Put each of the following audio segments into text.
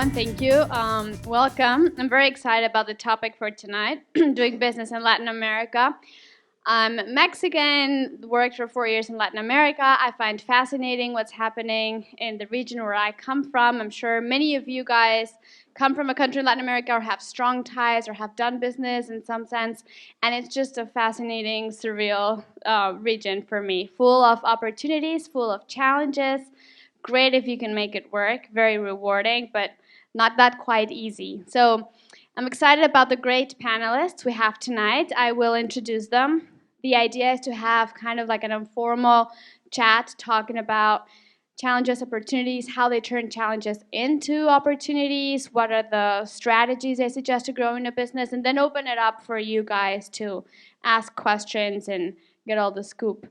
everyone. Thank you. Welcome. I'm very excited about the topic for tonight, doing business in Latin America. I'm Mexican, worked for 4 years in Latin America. I find fascinating what's happening in the region where I come from. I'm sure many of you guys come from a country in Latin America or have strong ties or have done business in some sense. And it's just a fascinating, surreal region for me, full of opportunities, full of challenges. Great if you can make it work, very rewarding, but not that quite easy. So I'm excited about the great panelists we have tonight. I will introduce them. The idea is to have kind of like an informal chat talking about challenges, opportunities, how they turn challenges into opportunities, what are the strategies they suggest to growing a business, and then open it up for you guys to ask questions and get all the scoop.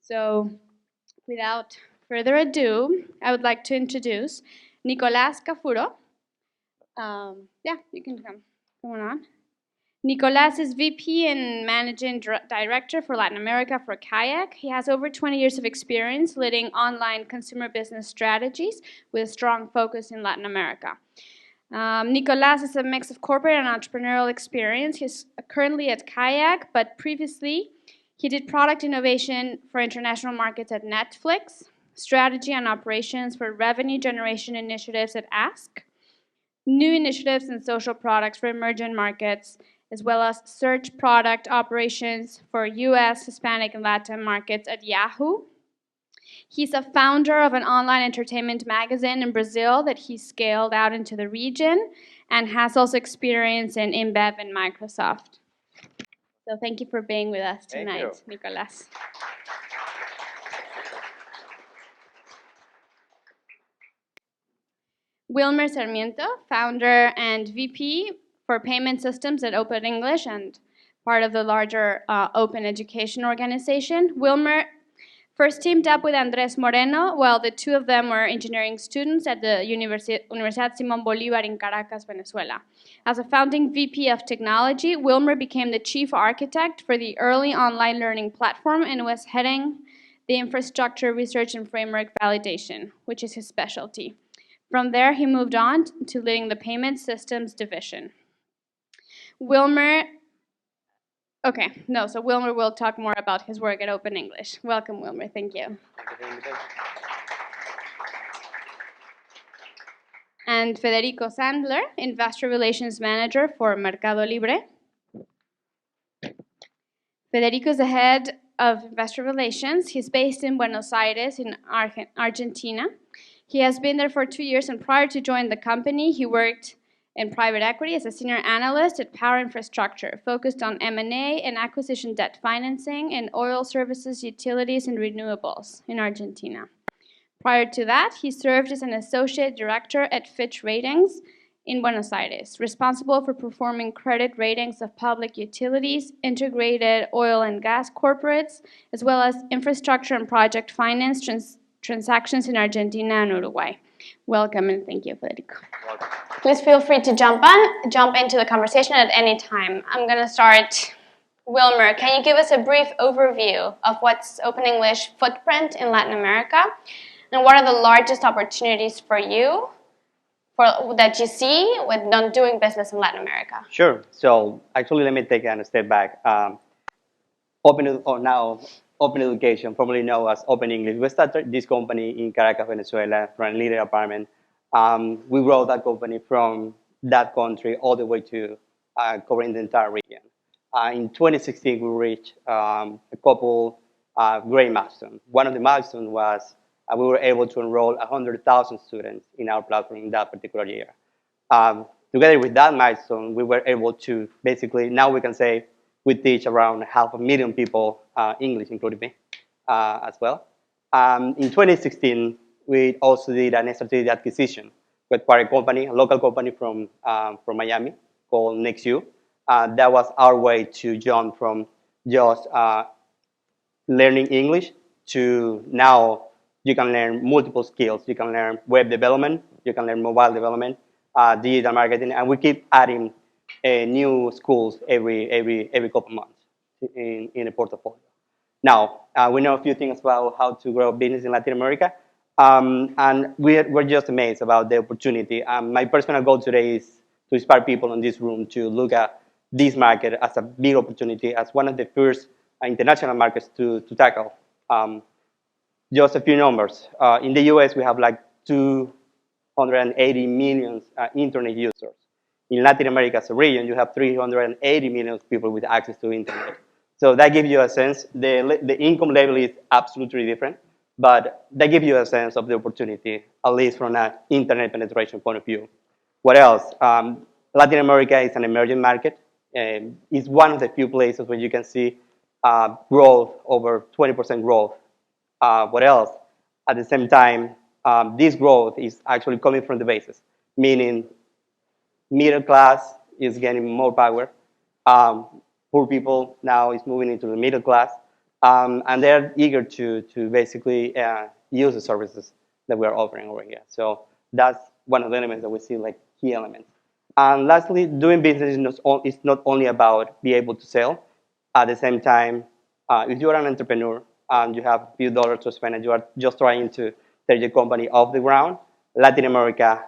So without further ado, I would like to introduce Nicolás Cafuro. Yeah, you can come on. Nicolás is VP and Managing Director for Latin America for Kayak. He has over 20 years of experience leading online consumer business strategies with a strong focus in Latin America. Nicolás is a mix of corporate and entrepreneurial experience. He's currently at Kayak, but previously he did product innovation for international markets at Netflix, strategy and operations for revenue generation initiatives at Ask, new initiatives and social products for emerging markets, as well as search product operations for US, Hispanic, and Latin markets at Yahoo. He's a founder of an online entertainment magazine in Brazil that he scaled out into the region and has also experience in InBev and Microsoft. So thank you for being with us tonight, Nicolás. Wilmer Sarmiento, founder and VP for payment systems at Open English and part of the larger Open Education organization. Wilmer first teamed up with Andrés Moreno while the two of them were engineering students at the Universidad Simón Bolívar in Caracas, Venezuela. As a founding VP of technology, Wilmer became the chief architect for the early online learning platform and was heading the infrastructure research and framework validation, which is his specialty. From there, he moved on to leading the payment systems division. Wilmer will talk more about his work at Open English. Welcome, Wilmer. Thank you. And Federico Sandler, Investor Relations Manager for Mercado Libre. Federico is the head of Investor Relations. He's based in Buenos Aires in Argentina. He has been there for 2 years, and prior to joining the company, he worked in private equity as a senior analyst at Power Infrastructure, focused on M&A and acquisition debt financing in oil services, utilities, and renewables in Argentina. Prior to that, he served as an associate director at Fitch Ratings in Buenos Aires, responsible for performing credit ratings of public utilities, integrated oil and gas corporates, as well as infrastructure and project finance transactions in Argentina and Uruguay. Welcome and thank you, Federico. Welcome. Please feel free to jump into the conversation at any time. I'm going to start. Wilmer, can you give us a brief overview of what's Open English footprint in Latin America, and what are the largest opportunities for you that you see with doing business in Latin America? Sure. So actually, let me take a step back. Open Education, formerly known as Open English. We started this company in Caracas, Venezuela, from a little apartment. We grew that company from that country all the way to covering the entire region. In 2016, we reached a couple great milestones. One of the milestones was we were able to enroll 100,000 students in our platform in that particular year. Together with that milestone, we were able to basically, now we can say, we teach around 500,000 people English, including me as well. In 2016, we also did an strategic acquisition with a local company from Miami called NextU. That was our way to jump from just learning English to now you can learn multiple skills. You can learn web development, you can learn mobile development, digital marketing, and we keep adding new schools every couple months in the portfolio. Now, we know a few things about how to grow business in Latin America. And we're just amazed about the opportunity. My personal goal today is to inspire people in this room to look at this market as a big opportunity, as one of the first international markets to tackle. Um, just a few numbers. In the US, we have like 280 million internet users. In Latin America as a region, you have 380 million people with access to internet. So that gives you a sense. The income level is absolutely different, but that gives you a sense of the opportunity, at least from an internet penetration point of view. What else? Latin America is an emerging market. It's one of the few places where you can see growth, over 20% growth. What else? At the same time, this growth is actually coming from the basis, meaning middle class is getting more power. Poor people now is moving into the middle class, and they're eager to basically use the services that we're offering over here. So that's one of the elements that we see like key elements. And lastly, doing business is not only about being able to sell. At the same time, if you are an entrepreneur and you have a few dollars to spend and you are just trying to take your company off the ground, Latin America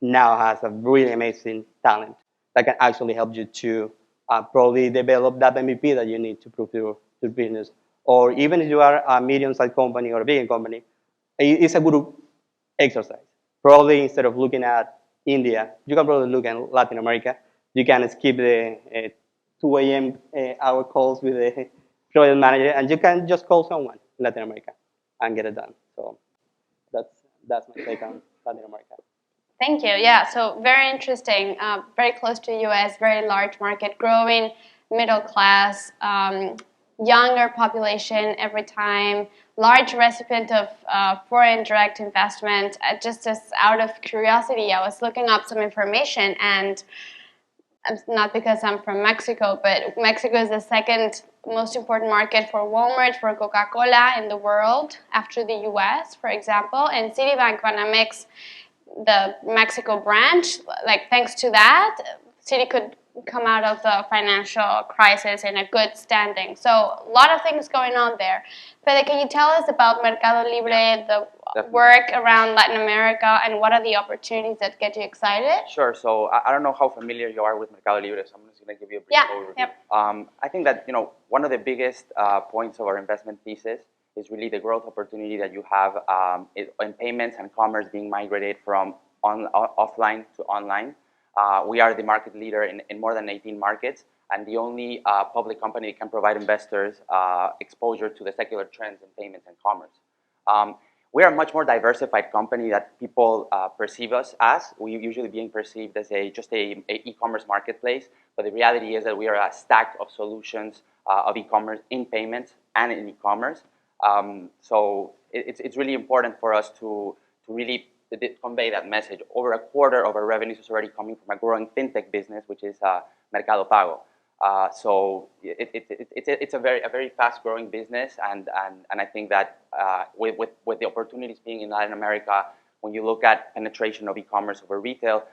now has a really amazing talent that can actually help you to probably develop that MVP that you need to prove your business. Or even if you are a medium-sized company or a big company, it's a good exercise. Probably instead of looking at India, you can probably look at Latin America. You can skip the 2 a.m. Hour calls with the project manager, and you can just call someone in Latin America and get it done. So that's that's my take on Latin America. Thank you. Yeah, so very interesting. Very close to U.S., very large market, growing middle class, younger population every time, large recipient of foreign direct investment. Just as out of curiosity, I was looking up some information, and not because I'm from Mexico, but Mexico is the second most important market for Walmart, for Coca-Cola in the world, after the U.S., for example. And Citibank Banamex, the Mexico branch, like thanks to that, Citi could come out of the financial crisis in a good standing. So a lot of things going on there. Fede, can you tell us about Mercado Libre, the work around Latin America, and what are the opportunities that get you excited? Sure. So I don't know how familiar you are with Mercado Libre, so I'm just going to give you a brief overview. Yep. I think that one of the biggest points of our investment thesis is really the growth opportunity that you have in payments and commerce being migrated from offline to online. We are the market leader in more than 18 markets, and the only public company that can provide investors exposure to the secular trends in payments and commerce. We are a much more diversified company that people perceive us as. We usually being perceived as just a e-commerce marketplace, but the reality is that we are a stack of solutions of e-commerce in payments and in e-commerce. So it's really important for us to really convey that message. Over a quarter of our revenues is already coming from a growing fintech business, which is Mercado Pago. So it's a very fast-growing business, and I think that with the opportunities being in Latin America, when you look at penetration of e-commerce over retail,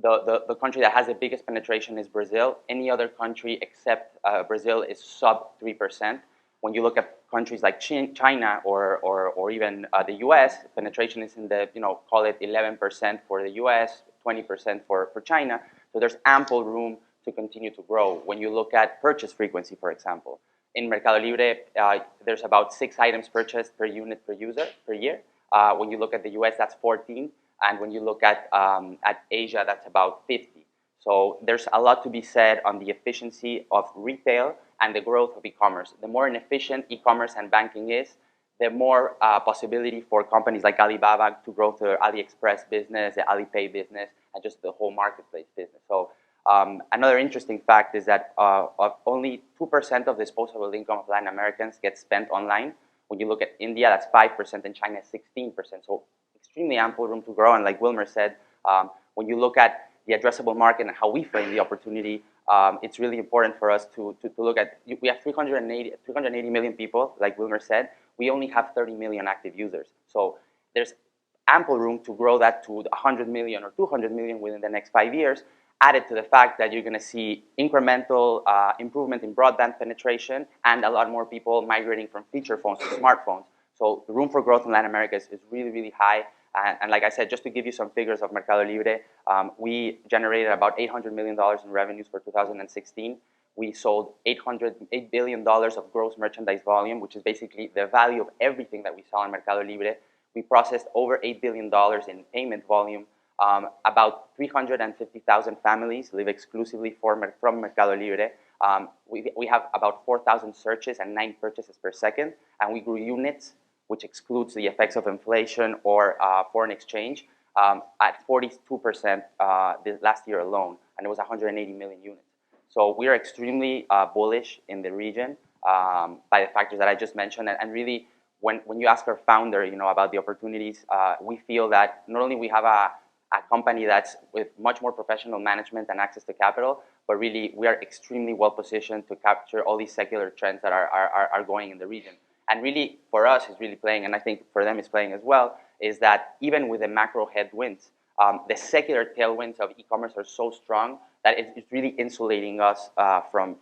the country that has the biggest penetration is Brazil. Any other country except Brazil is sub 3%. When you look at countries like China or even the U.S., penetration is in the call it 11% for the U.S., 20% for China. So there's ample room to continue to grow. When you look at purchase frequency, for example, in Mercado Libre, there's about 6 items purchased per unit per user per year. When you look at the US, that's 14, and when you look at Asia, that's about 50. So there's a lot to be said on the efficiency of retail and the growth of e-commerce. The more inefficient e-commerce and banking is, the more possibility for companies like Alibaba to grow their AliExpress business, the Alipay business, and just the whole marketplace business. So another interesting fact is that only 2% of disposable income of Latin Americans gets spent online. When you look at India, that's 5%, and China is 16%. So extremely ample room to grow. And like Wilmer said, when you look at the addressable market and how we frame the opportunity, it's really important for us to look at, we have 380 million people, like Wilmer said. We only have 30 million active users. So there's ample room to grow that to 100 million or 200 million within the next 5 years, added to the fact that you're going to see incremental improvement in broadband penetration and a lot more people migrating from feature phones to smartphones. So the room for growth in Latin America is really, really high. And like I said, just to give you some figures of Mercado Libre, we generated about $800 million in revenues for 2016. We sold $8 billion of gross merchandise volume, which is basically the value of everything that we saw in Mercado Libre. We processed over $8 billion in payment volume. About 350,000 families live exclusively from Mercado Libre. We have about 4,000 searches and 9 purchases per second, and we grew units, which excludes the effects of inflation or foreign exchange, at 42% this last year alone, and it was 180 million units. So we are extremely bullish in the region by the factors that I just mentioned, and really, when you ask our founder, about the opportunities, we feel that not only we have a company that's with much more professional management and access to capital, but really we are extremely well positioned to capture all these secular trends that are going in the region. And really, for us, it's really playing, and I think for them it's playing as well, is that even with the macro headwinds, the secular tailwinds of e-commerce are so strong that it's really insulating us from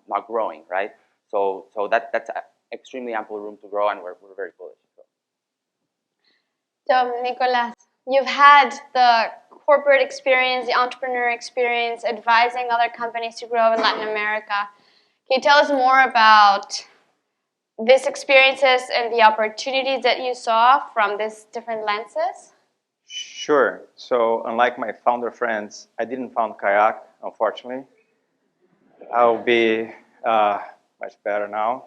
not growing, right? So that's extremely ample room to grow, and we're very bullish. So, Nicolas, you've had the corporate experience, the entrepreneur experience, advising other companies to grow in Latin America. Can you tell us more about these experiences and the opportunities that you saw from these different lenses? Sure. So, unlike my founder friends, I didn't found Kayak, unfortunately. I'll be much better now.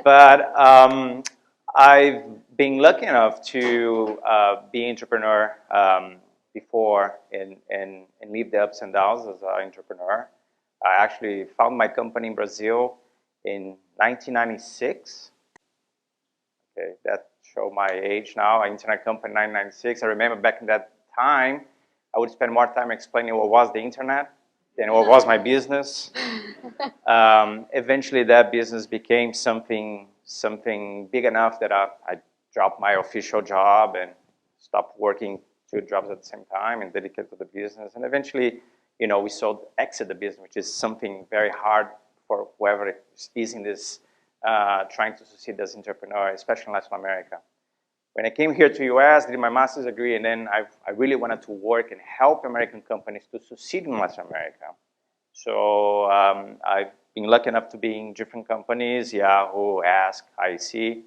But I've been lucky enough to be an entrepreneur before and live the ups and downs as an entrepreneur. I actually found my company in Brazil in 1996. Okay, that show my age now. An internet company in 1996. I remember back in that time, I would spend more time explaining what was the internet than what was my business. Eventually, that business became something big enough that I dropped my official job and stopped working 2 jobs at the same time and dedicated to the business. And eventually, we exit the business, which is something very hard for whoever is in this trying to succeed as entrepreneur, especially in Latin America. When I came here to US, did my master's degree, and then I really wanted to work and help American companies to succeed in Latin America. So I've been lucky enough to be in different companies, Yahoo, Ask, IC.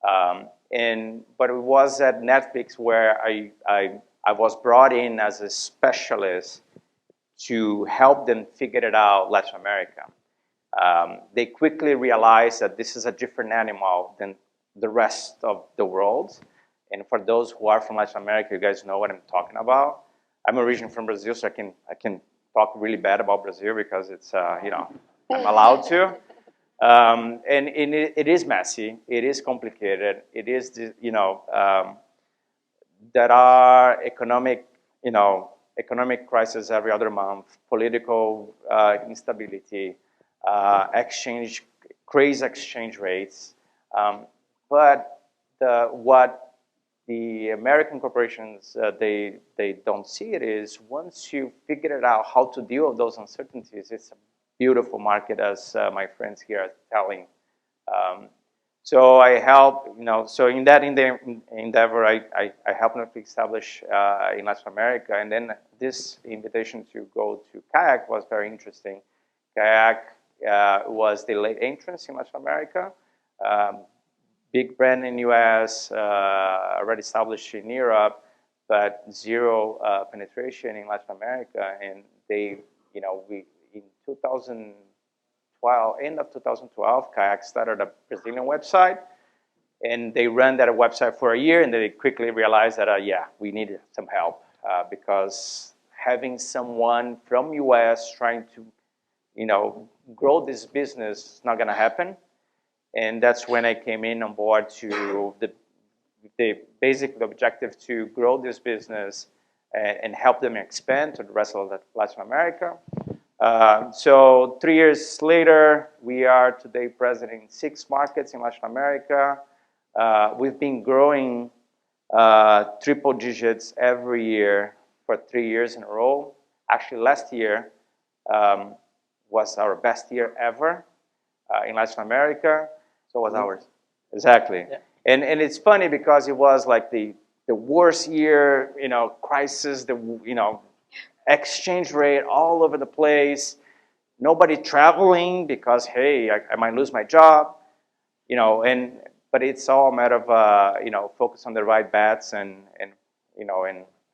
But it was at Netflix where I was brought in as a specialist to help them figure it out, Latin America. They quickly realized that this is a different animal than the rest of the world. And for those who are from Latin America, you guys know what I'm talking about. I'm originally from Brazil, so I can talk really bad about Brazil because it's, I'm allowed to. And it is messy. It is complicated. It is, there are economic crises every other month, political instability, crazy exchange rates. But what the American corporations, they don't see it is once you figure it out how to deal with those uncertainties, it's a beautiful market, as my friends here are telling. So I help, so in that endeavor, I helped them to establish in Latin America. And then this invitation to go to Kayak was very interesting. Kayak was the late entrance in Latin America. Big brand in US, already established in Europe, but zero penetration in Latin America. And they, we in 2012, end of 2012, Kayak started a Brazilian website, and they ran that website for a year, and they quickly realized that we needed some help because having someone from US trying to, grow this business is not going to happen. And that's when I came in on board to the basic objective to grow this business and help them expand to the rest of Latin America. So 3 years later, we are today present in 6 markets in Latin America. We've been growing triple digits every year for 3 years in a row. Actually, last year was our best year ever in Latin America. So was ours. Exactly. Yeah. And it's funny because it was like the worst year, crisis, exchange rate all over the place. Nobody traveling because, hey, I might lose my job, but it's all a matter of, focus on the right bets and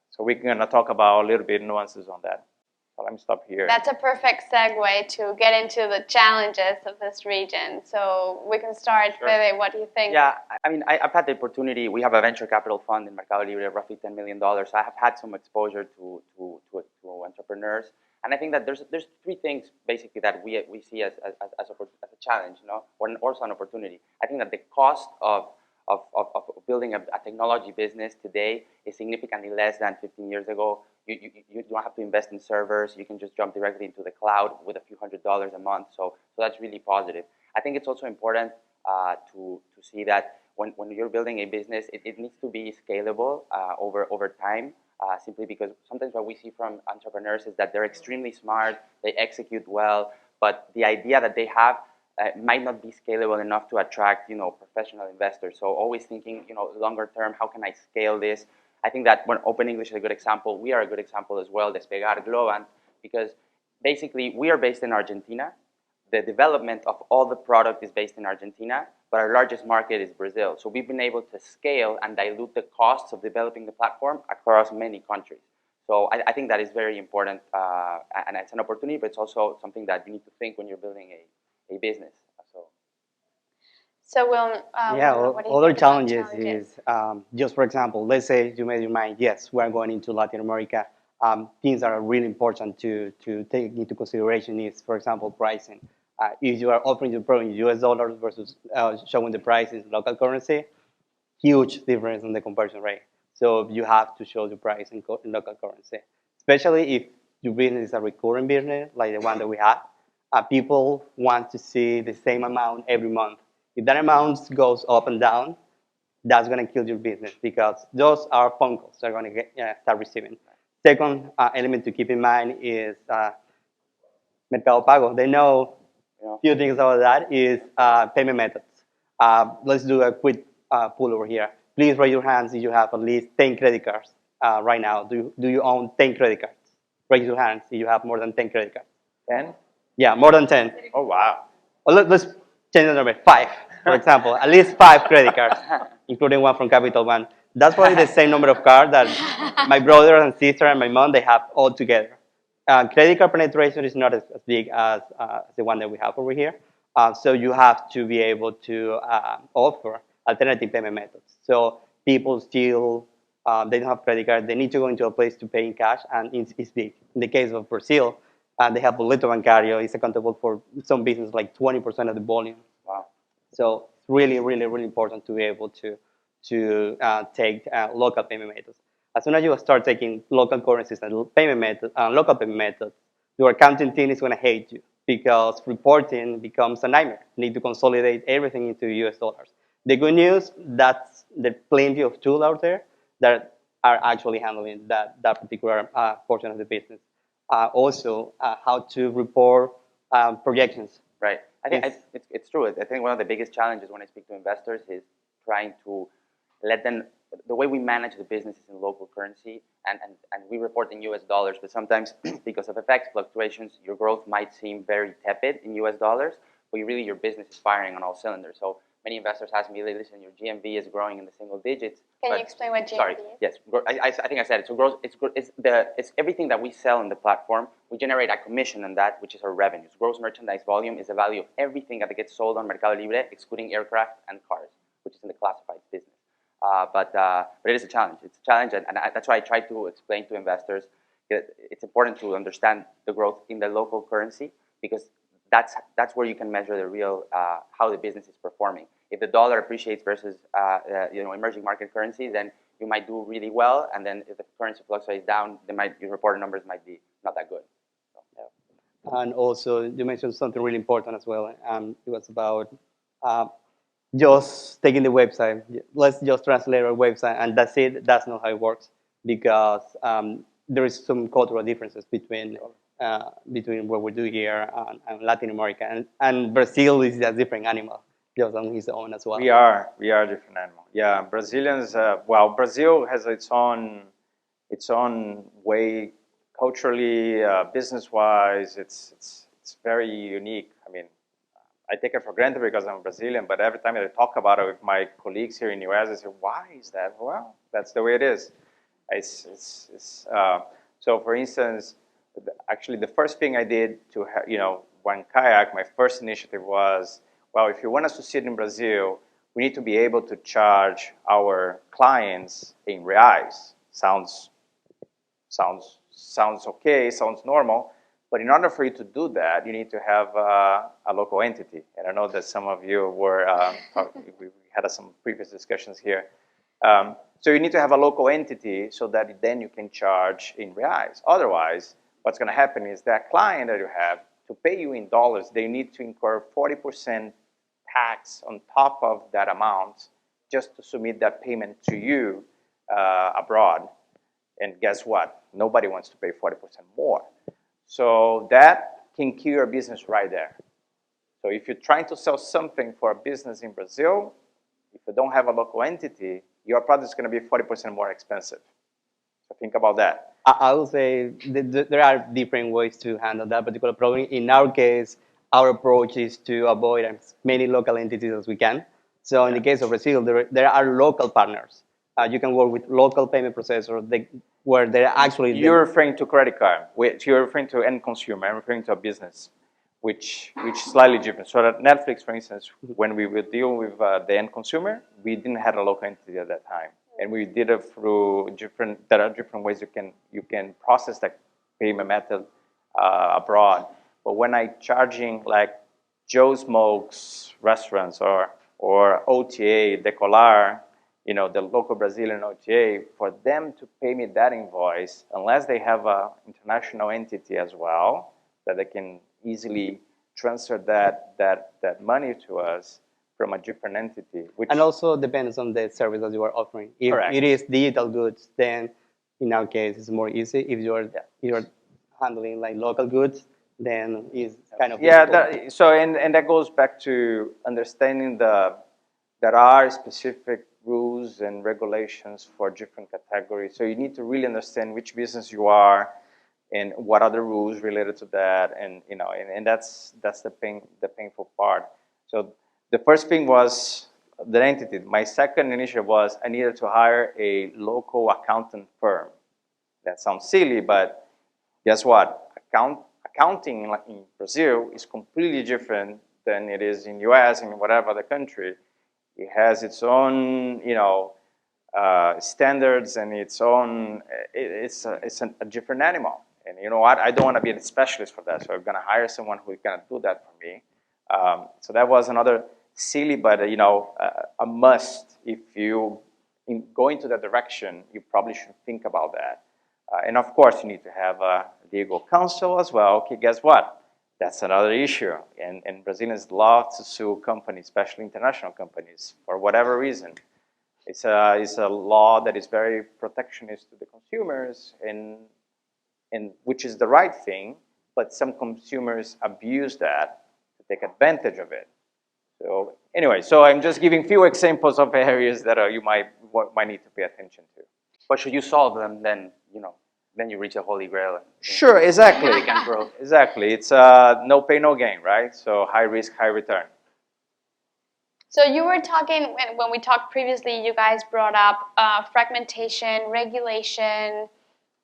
so we're going to talk about a little bit nuances on that. So let me stop here. That's a perfect segue to get into the challenges of this region. So we can start, Sure. Bebe, what do you think? Yeah, I mean, I've had the opportunity. We have a venture capital fund in Mercado Libre, roughly $10 million. So I have had some exposure to entrepreneurs. And I think that there's three things basically that we see as a challenge, or also an opportunity. I think that the cost of building a technology business today is significantly less than 15 years ago. You don't have to invest in servers. You can just jump directly into the cloud with a few $100s a month. So that's really positive. I think it's also important to see that when you're building a business, it needs to be scalable over time. Simply because sometimes what we see from entrepreneurs is that they're extremely smart, they execute well, but the idea that they have might not be scalable enough to attract, professional investors. So always thinking, longer term, how can I scale this? I think that when Open English is a good example, we are a good example as well, Despegar Globant, because basically we are based in Argentina. The development of all the product is based in Argentina, but our largest market is Brazil. So we've been able to scale and dilute the costs of developing the platform across many countries. So I think that is very important, and it's an opportunity, but it's also something that you need to think when you're building a business. So Will, Yeah, what do you other think about challenges is just for example, let's say you made your mind, yes, we're going into Latin America. Things that are really important to take into consideration is, for example, pricing. If you are offering your product in US dollars versus showing the price in local currency, huge difference in the conversion rate. So you have to show the price in local currency, especially if your business is a recurring business like the one that we have. People want to see the same amount every month. If that amount goes up and down, that's going to kill your business because those are phone calls they're going to start receiving. Second element to keep in mind is Mercado Pago. They know a few things about that is payment methods. Let's do a quick poll over here. Please raise your hands if you have at least 10 credit cards right now. Do you own 10 credit cards? Raise your hands if you have more than 10 credit cards. 10? Yeah, more than 10. Oh, wow. Well, let's change the number. 5, for example. At least 5 credit cards, including one from Capital One. That's probably the same number of cards that my brother and sister and my mom, they have all together. Credit card penetration is not as big as the one that we have over here. So you have to be able to offer alternative payment methods. So people still, they don't have credit card. They need to go into a place to pay in cash, and it's big. In the case of Brazil, they have boleto bancario. It's accountable for some business like 20% of the volume. Wow. So it's really, really, really important to be able to take local payment methods. As soon as you start taking local currencies and local payment methods, your accounting team is going to hate you because reporting becomes a nightmare. You need to consolidate everything into US dollars. The good news, that's there's plenty of tools out there that are actually handling that particular portion of the business. Also, how to report projections. Right. I think it's true. I think one of the biggest challenges when I speak to investors is trying to let them, the way we manage the business is in local currency, and we report in US dollars, but sometimes because of FX fluctuations, your growth might seem very tepid in US dollars, but your business is firing on all cylinders. So many investors ask me, listen, your GMV is growing in the single digits. Can you explain what GMV Sorry, is? yes, I think I said it. So it's everything that we sell in the platform. We generate a commission on that, which is our revenues. Gross merchandise volume is the value of everything that gets sold on Mercado Libre, excluding aircraft and cars, which is in the classifieds business. But it is a challenge. It's a challenge, and that's why I try to explain to investors that it's important to understand the growth in the local currency because that's where you can measure the real how the business is performing. If the dollar appreciates versus emerging market currencies, then you might do really well, and then if the currency fluctuates down, your reported numbers might be not that good. So, yeah. And also, you mentioned something really important as well. It was about just taking the website. Let's just translate our website, and that's it. That's not how it works because there is some cultural differences between what we do here and Latin America, and Brazil is a different animal. just on his own as well. We are a different animal. Yeah, Brazilians. Well, Brazil has its own way, culturally, business-wise. It's very unique. I mean, I take it for granted because I'm Brazilian, but every time I talk about it with my colleagues here in the US, I say, why is that? Well, that's the way it is. So, for instance, actually, the first thing I did to, one kayak, my first initiative was, well, if you want to succeed in Brazil, we need to be able to charge our clients in reais. Sounds okay, sounds normal, but in order for you to do that, you need to have a local entity. And I know that some of you were, we had some previous discussions here. So you need to have a local entity so that then you can charge in reais. Otherwise, what's going to happen is that client that you have, to pay you in dollars, they need to incur 40% tax on top of that amount just to submit that payment to you abroad. And guess what? Nobody wants to pay 40% more. So that can kill your business right there. So if you're trying to sell something for a business in Brazil, if you don't have a local entity, your product is going to be 40% more expensive. So think about that. I would say there are different ways to handle that particular problem. In our case, our approach is to avoid as many local entities as we can. So in the case of Brazil, there are local partners. You can work with local payment processors where they're actually... You're referring to credit card, which you're referring to end consumer. I'm referring to a business, which is slightly different. So at Netflix, for instance, when we would deal with the end consumer, we didn't have a local entity at that time. And we did it through there are different ways you can process that payment method abroad. But when I charging like Joe Smokes restaurants or OTA, Decolar, the local Brazilian OTA, for them to pay me that invoice, unless they have an international entity as well, that they can easily transfer that money to us from a different entity. And also depends on the service that you are offering. If Correct. it is digital goods, then in our case, it's more easy. If you're handling like local goods, then it's kind of difficult. And that goes back to understanding there are specific rules and regulations for different categories. So you need to really understand which business you are and what are the rules related to that, and that's the painful part. So the first thing was the entity. My second initiative was I needed to hire a local accountant firm. That sounds silly, but guess what? Accounting in Brazil is completely different than it is in US and whatever other country. It has its own, standards and its own. It's a different animal. And you know what? I don't want to be a specialist for that, so I'm going to hire someone who's going to do that for me. So that was another silly, but a must. If you go into that direction, you probably should think about that. And of course, you need to have a legal counsel as well. Okay, guess what? That's another issue. And Brazilians love to sue companies, especially international companies, for whatever reason. It's a law that is very protectionist to the consumers, and which is the right thing, but some consumers abuse that to take advantage of it. So anyway, I'm just giving few examples of areas that you might need to pay attention to. But should you solve them, then you reach a holy grail. Sure, exactly. They can grow. Exactly. It's no pay, no gain, right? So high risk, high return. So you were talking, when we talked previously, you guys brought up fragmentation, regulation.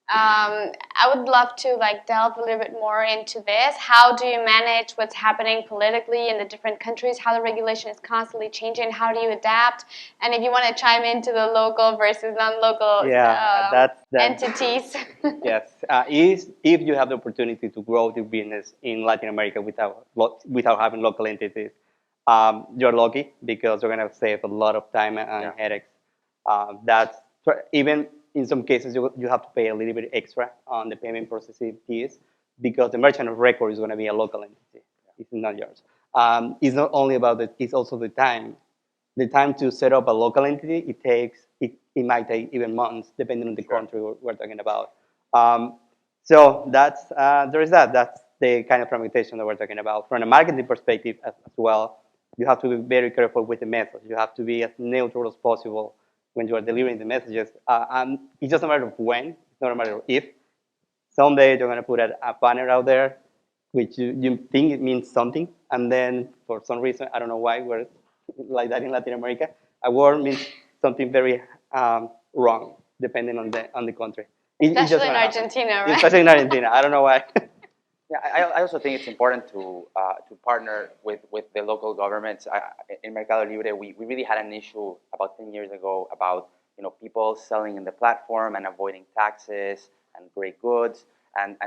I would love to delve a little bit more into this. How do you manage what's happening politically in the different countries, how the regulation is constantly changing, how do you adapt? And if you want to chime into the local versus non-local entities. Yes, if you have the opportunity to grow your business in Latin America without having local entities, you're lucky because you're going to save a lot of time and headaches. Even in some cases, you have to pay a little bit extra on the payment processing fees because the merchant of record is going to be a local entity. It's not yours. It's not only about it, it's also the time. The time to set up a local entity, it might take even months, depending on the country we're talking about. So there is that. That's the kind of fragmentation that we're talking about. From a marketing perspective as well, you have to be very careful with the method. You have to be as neutral as possible when you are delivering the messages. And it's just a matter of when, it's not a matter of if. Someday you're going to put a banner out there, which you think it means something, and then for some reason, I don't know why we're like that in Latin America, a word means something very wrong, depending on the country. It just Especially in happens. Argentina, right? Especially in Argentina. I don't know why. Yeah, I also think it's important to partner with the local governments. In Mercado Libre, we really had an issue about 10 years ago about people selling in the platform and avoiding taxes and great goods. And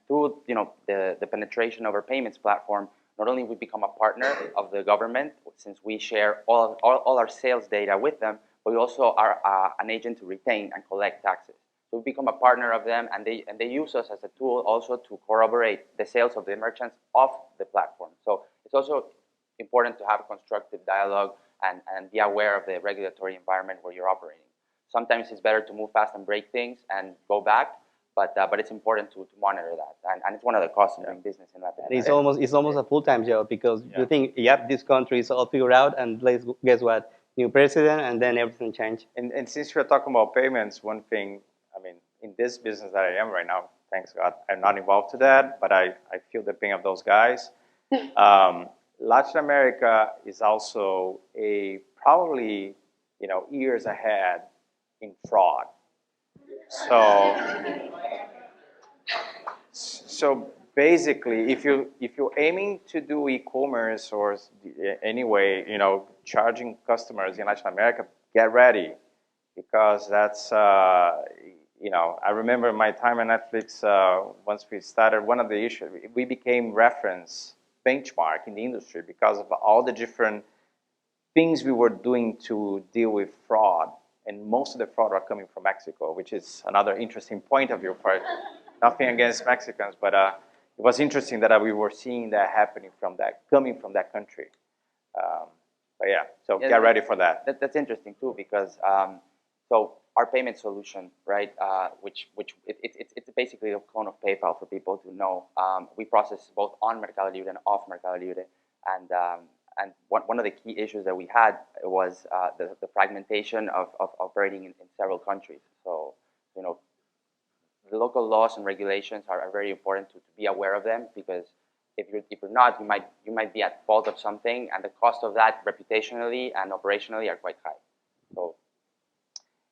through the penetration of our payments platform, not only we become a partner of the government since we share all our sales data with them, but we also are an agent to retain and collect taxes. So we become a partner of them, and they use us as a tool also to corroborate the sales of the merchants off the platform. So it's also important to have a constructive dialogue and be aware of the regulatory environment where you're operating. Sometimes it's better to move fast and break things and go back, but it's important to monitor that, and it's one of the costs of doing business in Latin America. It's almost a full-time job because you think, yep, this country is all figured out, and guess what? New president, and then everything changed. And since we're talking about payments, one thing, I mean, in this business that I am right now, thanks God, I'm not involved to that, but I feel the pain of those guys. Latin America is also probably years ahead in fraud. So basically, if you're aiming to do e-commerce or anyway, charging customers in Latin America, get ready, because that's I remember my time at Netflix. Once we started, one of the issues, we became reference benchmark in the industry because of all the different things we were doing to deal with fraud, and most of the fraud are coming from Mexico, which is another interesting point of view for it. Nothing against Mexicans, but it was interesting that we were seeing that happening coming from that country. But yeah, so get ready for that. That's interesting too, because so our payment solution, right, it's basically a clone of PayPal for people to know. We process both on Mercado Libre and off Mercado Libre, and one of the key issues that we had was the fragmentation of operating in several countries. So the local laws and regulations are very important to be aware of them, because if you're not, you might be at fault of something, and the cost of that reputationally and operationally are quite high. So,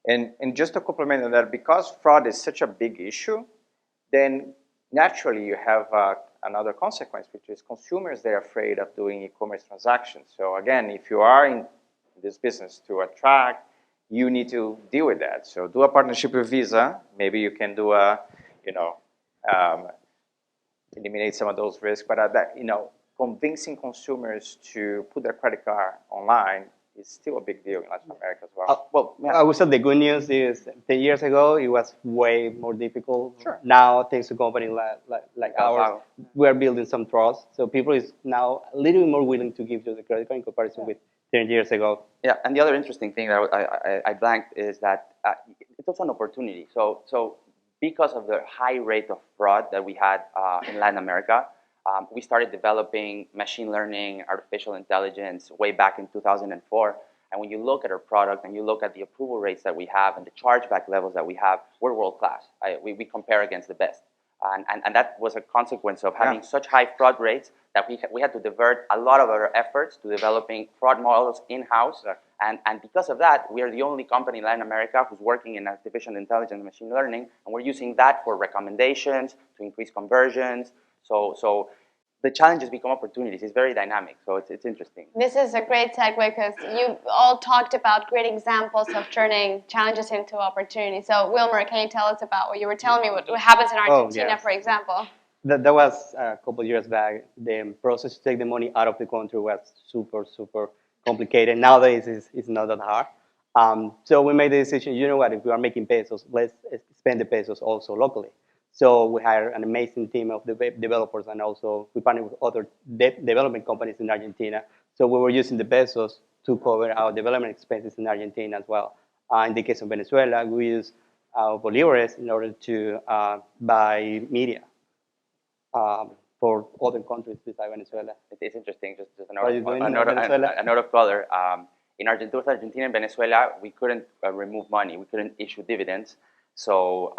and just to complement on that, because fraud is such a big issue, then naturally you have another consequence, which is consumers, they're afraid of doing e-commerce transactions. So again, if you are in this business to attract, you need to deal with that. So do a partnership with Visa. Maybe you can do eliminate some of those risks. But convincing consumers to put their credit card online is still a big deal in Latin America as well. I would say the good news is 10 years ago, it was way more difficult. Sure. Now, thanks to companies like ours, we are building some trust. So people is now a little bit more willing to give you the credit card in comparison with 10 years ago. Yeah, and the other interesting thing that I blanked is that it's also an opportunity. So because of the high rate of fraud that we had in Latin America, we started developing machine learning, artificial intelligence way back in 2004. And when you look at our product and you look at the approval rates that we have and the chargeback levels that we have, we're world class. We compare against the best. And that was a consequence of having such high fraud rates that we had to divert a lot of our efforts to developing fraud models in-house. And because of that, we are the only company in Latin America who's working in artificial intelligence and machine learning, and we're using that for recommendations, to increase conversions. So the challenges become opportunities. It's very dynamic, so it's interesting. This is a great segue, because you all talked about great examples of turning challenges into opportunities. So Wilmer, can you tell us about what you were telling me, what happens in Argentina, for example? That was a couple of years back. The process to take the money out of the country was super, super complicated. Nowadays, it's not that hard. So we made the decision, you know what, if we are making pesos, let's spend the pesos also locally. So we hired an amazing team of developers, and also we partnered with other development companies in Argentina. So we were using the pesos to cover our development expenses in Argentina as well. In the case of Venezuela, we use our bolívares in order to buy media. for other countries besides Venezuela? It's interesting. Just a What are you note, doing in Venezuela? a note of color. In Argentina and Venezuela, we couldn't remove money. We couldn't issue dividends. So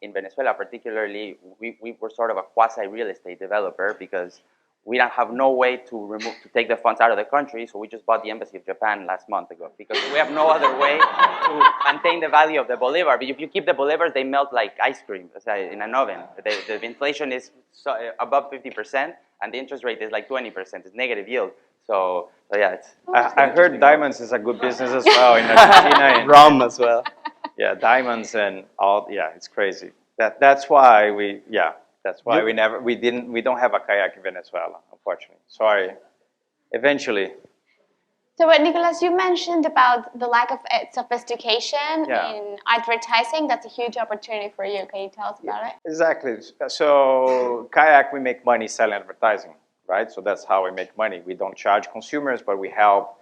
in Venezuela, particularly, we were sort of a quasi real estate developer because we don't have no way to take the funds out of the country. So we just bought the embassy of Japan last month ago because we have no other way to maintain the value of the bolivar. But if you keep the bolivars, they melt like ice cream in an oven. The inflation is above 50%, and the interest rate is like 20%. It's negative yield. So yeah, I heard diamonds is a good business as well in Argentina. And Rum as well. yeah, diamonds and all. Yeah, it's crazy. That's why we don't have a kayak in Venezuela, unfortunately. Sorry. Eventually. So, what, Nicolas, you mentioned about the lack of sophistication Yeah. in advertising. That's a huge opportunity for you. Can you tell us about it? Exactly. So kayak, we make money selling advertising, right? So that's how we make money. We don't charge consumers, but we help.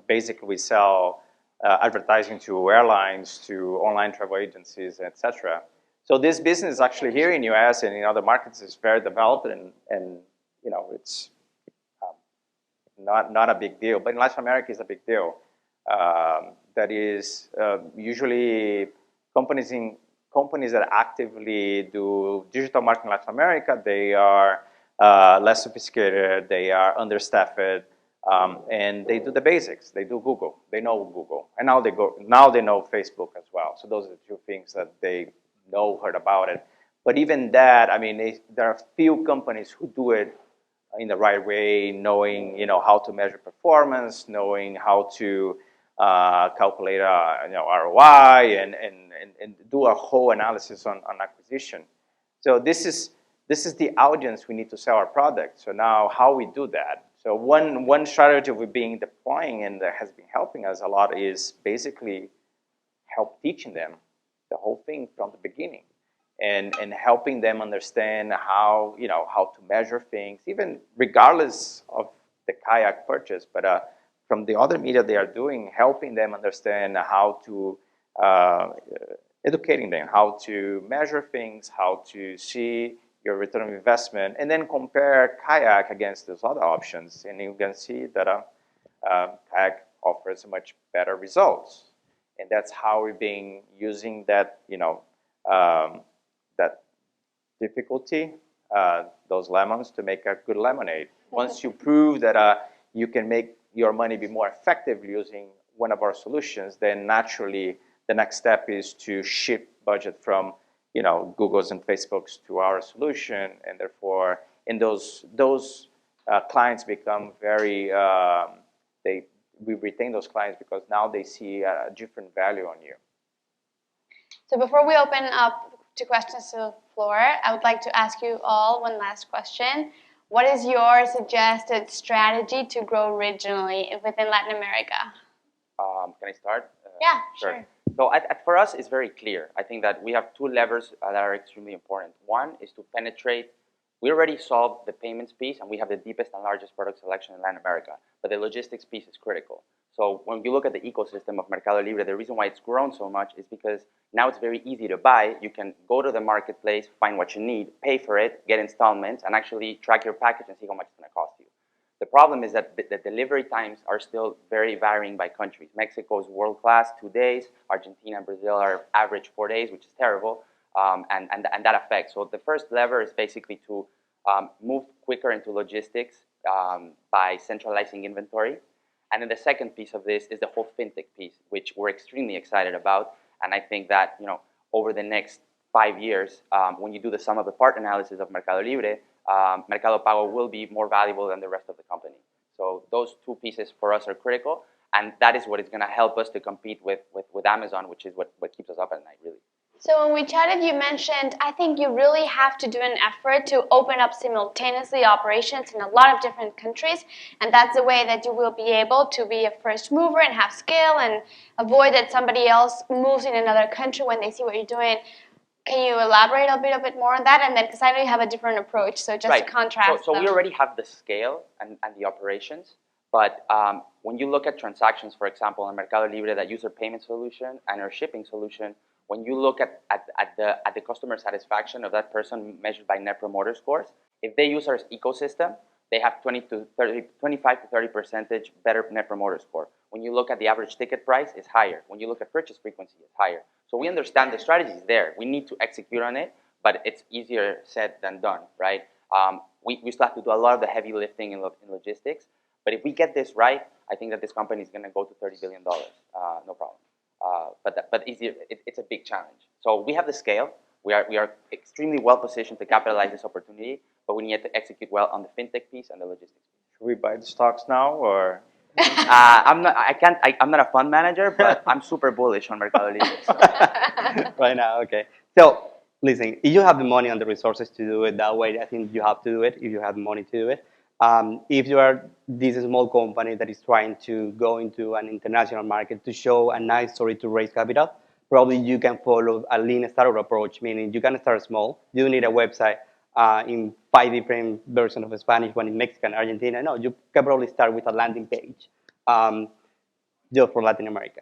Basically, we sell advertising to airlines, to online travel agencies, etc. So this business actually here in US and in other markets is very developed, and it's not a big deal. But in Latin America, it's a big deal. That is usually companies that actively do digital marketing in Latin America. They are less sophisticated. They are understaffed, and they do the basics. They do Google. They know Google, and now they know Facebook as well. So those are the two things that they heard about it. But even that, I mean, there are few companies who do it in the right way, knowing how to measure performance, knowing how to calculate ROI and do a whole analysis on acquisition. So this is the audience we need to sell our product. So now how we do that? So one strategy we've been deploying and that has been helping us a lot is basically help teaching them the whole thing from the beginning. And helping them understand how to measure things, even regardless of the kayak purchase, but from the other media they are doing, helping them understand how to, educating them, how to measure things, how to see your return on investment, and then compare kayak against those other options, and you can see that kayak offers much better results, and that's how we've been using that, that difficulty, those lemons, to make a good lemonade. Once you prove that you can make your money be more effective using one of our solutions, then naturally the next step is to shift budget from Google's and Facebook's to our solution, and therefore, those clients become very we retain those clients because now they see a different value on you. So before we open up to questions to the floor, I would like to ask you all one last question. What is your suggested strategy to grow regionally within Latin America? Can I start? Yeah, sure. So for us, it's very clear. I think that we have two levers that are extremely important. One is to penetrate. We already solved the payments piece, and we have the deepest and largest product selection in Latin America. But the logistics piece is critical. So when you look at the ecosystem of Mercado Libre, the reason why it's grown so much is because now it's very easy to buy. You can go to the marketplace, find what you need, pay for it, get installments, and actually track your package and see how much it's going to cost you. The problem is that the delivery times are still very varying by countries. Mexico is world-class, 2 days. Argentina and Brazil are average 4 days, which is terrible, and that affects. So the first lever is basically to move quicker into logistics by centralizing inventory. And then the second piece of this is the whole fintech piece, which we're extremely excited about. And I think that over the next 5 years, when you do the sum of the part analysis of Mercado Libre, Mercado Pago will be more valuable than the rest of the company. So those two pieces for us are critical, and that is what is going to help us to compete with Amazon, which is what keeps us up at night, really. So when we chatted, you mentioned, I think you really have to do an effort to open up simultaneously operations in a lot of different countries, and that's the way that you will be able to be a first mover and have scale and avoid that somebody else moves in another country when they see what you're doing. Can you elaborate a bit more on that? And then, because I know you have a different approach, so just right. to contrast So we already have the scale and the operations, but when you look at transactions, for example, on Mercado Libre, that use our payment solution and our shipping solution, When you look at the customer satisfaction of that person measured by Net Promoter Scores, if they use our ecosystem, they have 25 to 30% better Net Promoter Score. When you look at the average ticket price, it's higher. When you look at purchase frequency, it's higher. So we understand the strategy is there. We need to execute on it, but it's easier said than done, right? We still have to do a lot of the heavy lifting in logistics. But if we get this right, I think that this company is going to go to $30 billion, no problem. But it's a big challenge. So we have the scale. We are extremely well positioned to capitalize this opportunity, but we need to execute well on the fintech piece and the logistics piece. Should we buy the stocks now, or? I'm not a fund manager, but I'm super bullish on Mercado Libre. So. Right now, okay. So listen, if you have the money and the resources to do it that way, I think you have to do it if you have the money to do it. If you are this small company that is trying to go into an international market to show a nice story to raise capital, probably you can follow a lean startup approach, meaning you can start small. You don't need a website in 5 different versions of Spanish, one in Mexican, Argentina. No, you can probably start with a landing page just for Latin America,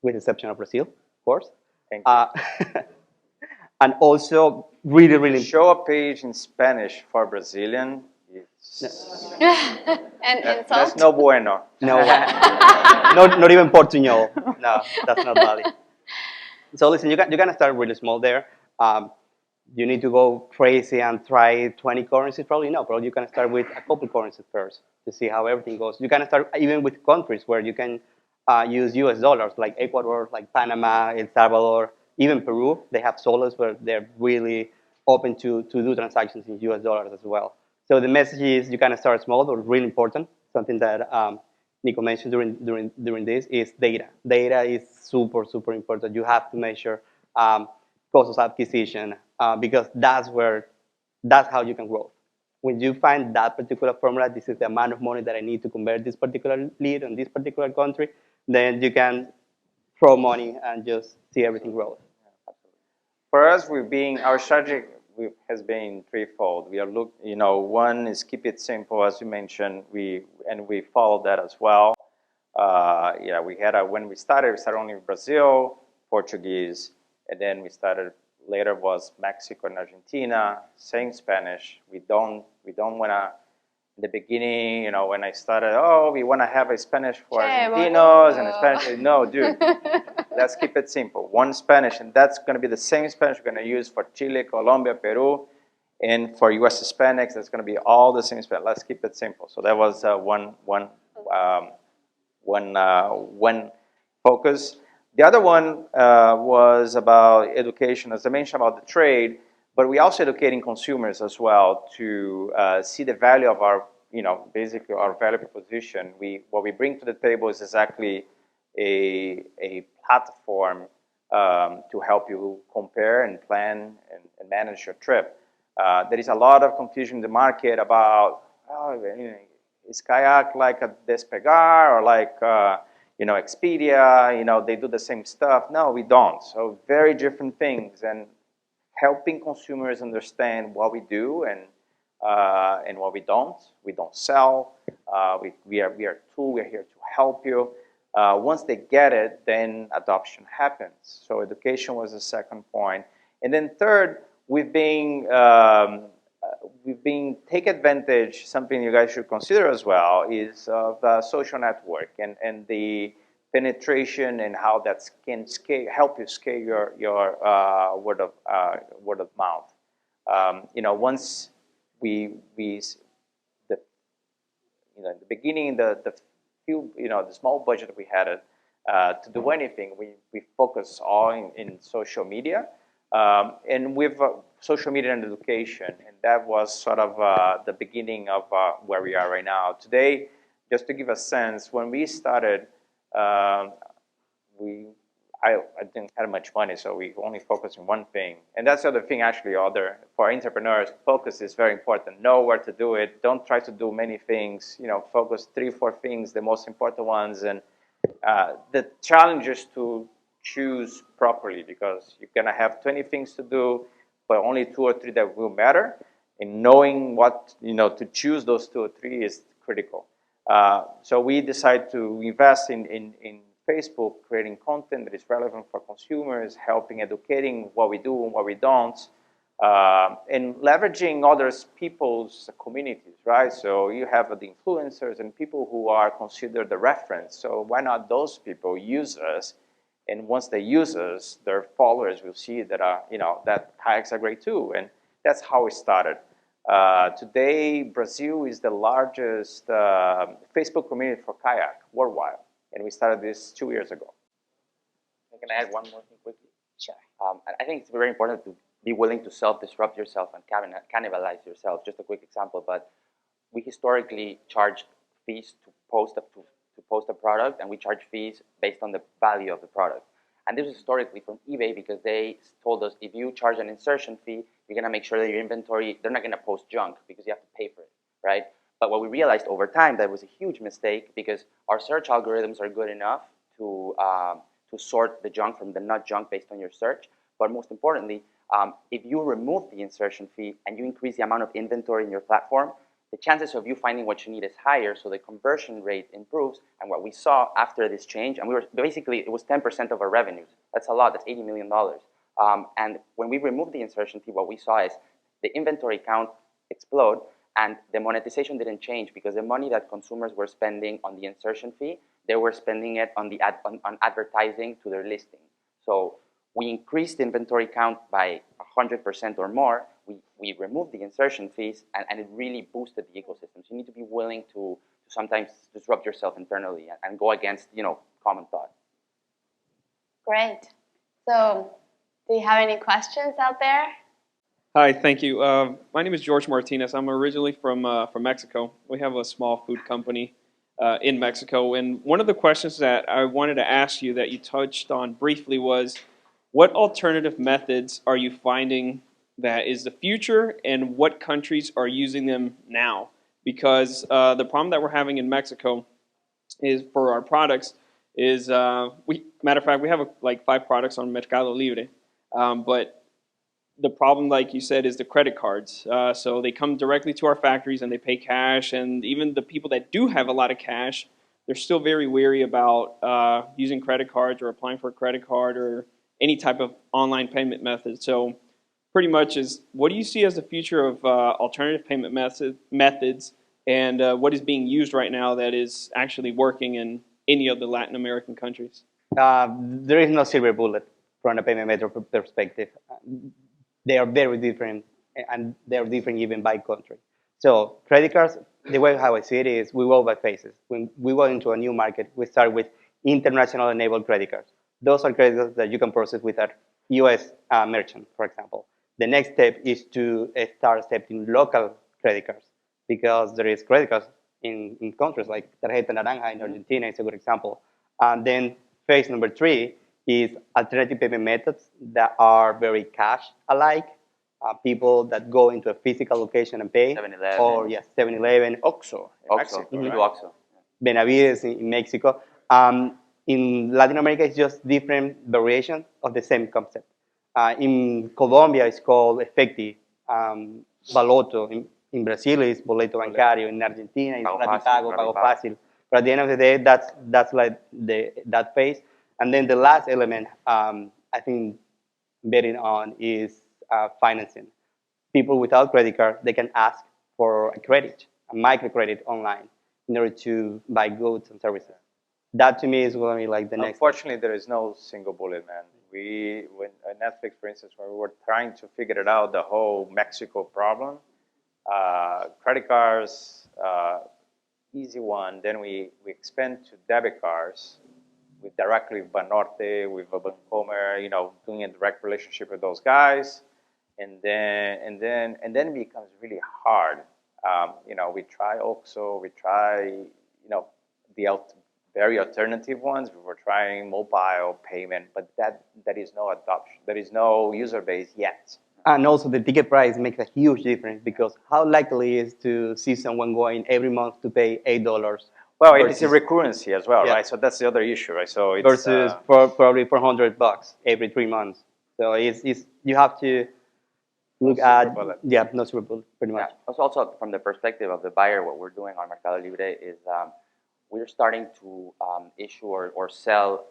with the exception of Brazil, of course. Thank you. And also, really, really... Show a page in Spanish for Brazilian. That's no bueno. No, not even Portuñol. No, that's not valid. So listen, you can start really small there. You need to go crazy and try 20 currencies? Probably no. Probably you can start with a couple currencies first to see how everything goes. You can start even with countries where you can use US dollars, like Ecuador, like Panama, El Salvador, even Peru. They have solos where they're really open to do transactions in US dollars as well. So the message is you can start small, but really important. Something that Nico mentioned during this is data. Data is super, super important. You have to measure cost of acquisition because that's how you can grow. When you find that particular formula, this is the amount of money that I need to convert this particular lead in this particular country, then you can throw money and just see everything grow. For us, our strategy has been threefold. One is keep it simple, as you mentioned. We followed that as well. When we started only in Brazil, Portuguese, and then we started. Later was Mexico and Argentina, saying Spanish. We don't want to. In the beginning, when I started, we want to have a Spanish for Argentinos and a Spanish. No, dude, let's keep it simple. One Spanish, and that's going to be the same Spanish we're going to use for Chile, Colombia, Peru, and for U.S. Hispanics, that's going to be all the same Spanish. Let's keep it simple. So that was one focus. The other one was about education, as I mentioned about the trade, but we also educating consumers as well to see the value of our, basically our value proposition. What we bring to the table is exactly a platform to help you compare and plan and manage your trip. There is a lot of confusion in the market about, is kayak like a Despegar or like, Expedia, they do the same stuff. No, we don't. So very different things, and helping consumers understand what we do and what we don't. We don't sell. We are a tool. We are here to help you. Once they get it, then adoption happens. So education was the second point. And then third, we've been take advantage, something you guys should consider as well, is of social network and the penetration and how that can help you scale your word of mouth. Once in the beginning, the small budget we had to do anything, we focus all in social media. And with social media and education, and that was sort of the beginning of where we are right now. Today, just to give a sense, when we started, I didn't have much money, so we only focused on one thing. And that's the other thing, actually, for entrepreneurs, focus is very important. Know where to do it. Don't try to do many things. Focus 3-4 things, the most important ones. And the challenge is to choose properly, because you're going to have 20 things to do, but only 2 or 3 that will matter. And knowing what, to choose those 2 or 3 is critical. So we decided to invest in Facebook, creating content that is relevant for consumers, helping educating what we do and what we don't, and leveraging others people's communities, right? So you have the influencers and people who are considered the reference. So why not those people use us? And once they use us, their followers will see that that kayaks are great too. And that's how it started. Today, Brazil is the largest Facebook community for kayak worldwide, and we started this 2 years ago. Can I add one more thing quickly? Sure. I think it's very important to be willing to self-disrupt yourself and cannibalize yourself. Just a quick example, but we historically charge fees to post a product, and we charge fees based on the value of the product. And this is historically from eBay because they told us if you charge an insertion fee, you're going to make sure that your inventory, they're not going to post junk because you have to pay for it, right? But what we realized over time, that was a huge mistake because our search algorithms are good enough to sort the junk from the not junk based on your search. But most importantly, if you remove the insertion fee and you increase the amount of inventory in your platform, the chances of you finding what you need is higher, so the conversion rate improves. And what we saw after this change, and it was 10% of our revenues. That's a lot, that's $80 million. And when we removed the insertion fee, what we saw is the inventory count explode, and the monetization didn't change because the money that consumers were spending on the insertion fee, they were spending it on on advertising to their listing. So we increased the inventory count by 100% or more. We removed the insertion fees, and it really boosted the ecosystem. So you need to be willing to sometimes disrupt yourself internally and go against common thought. Great. So, do you have any questions out there? Hi, thank you. My name is George Martinez. I'm originally from Mexico. We have a small food company in Mexico. And one of the questions that I wanted to ask you that you touched on briefly was, what alternative methods are you finding that is the future, and what countries are using them now? Because the problem that we're having in Mexico is for our products is, matter of fact, we have like 5 products on Mercado Libre, but the problem, like you said, is the credit cards. So they come directly to our factories and they pay cash, and even the people that do have a lot of cash, they're still very wary about using credit cards or applying for a credit card or any type of online payment method. So pretty much what do you see as the future of alternative payment methods, and what is being used right now that is actually working in any of the Latin American countries? There is no silver bullet from a payment method perspective. They are very different, and they are different even by country. So credit cards, the way how I see it is we go by phases. When we go into a new market, we start with international enabled credit cards. Those are credit cards that you can process with a US merchant, for example. The next step is to start accepting local credit cards, because there is credit cards in countries like Tarjeta Naranja in Argentina is a good example. And then phase number 3 is alternative payment methods that are very cash-alike. People that go into a physical location and pay. 7-Eleven. Or, yes, 7-Eleven. OXXO in Mexico. We do Right? OXXO. Benavides in Mexico. In Latin America, it's just different variations of the same concept. In Colombia, it's called Efecti. Baloto. In Brazil, it's Boleto Bancario. In Argentina, it's Rapipago, Pago Fácil. But at the end of the day, that's like that phase. And then the last element, I think, betting on is financing. People without credit card, they can ask for a credit, a microcredit online, in order to buy goods and services. That to me is going to be like the next. Unfortunately, there is no single bullet, man. When Netflix, for instance, when we were trying to figure it out, the whole Mexico problem, credit cards, easy one. Then we expand to debit cards. With directly with Banorte, with Bancomer, doing a direct relationship with those guys, and then it becomes really hard. We try OXXO, we try, the very alternative ones. We were trying mobile payment, but that is no adoption. There is no user base yet. And also the ticket price makes a huge difference, because how likely is to see someone going every month to pay $8? Well, it's a recurrency as well, Yeah. right? So that's the other issue, right? So it's, versus probably $400 every 3 months. So it's you have to look at no silver bullet, pretty much. Yeah. Also from the perspective of the buyer, what we're doing on Mercado Libre is we're starting to issue or sell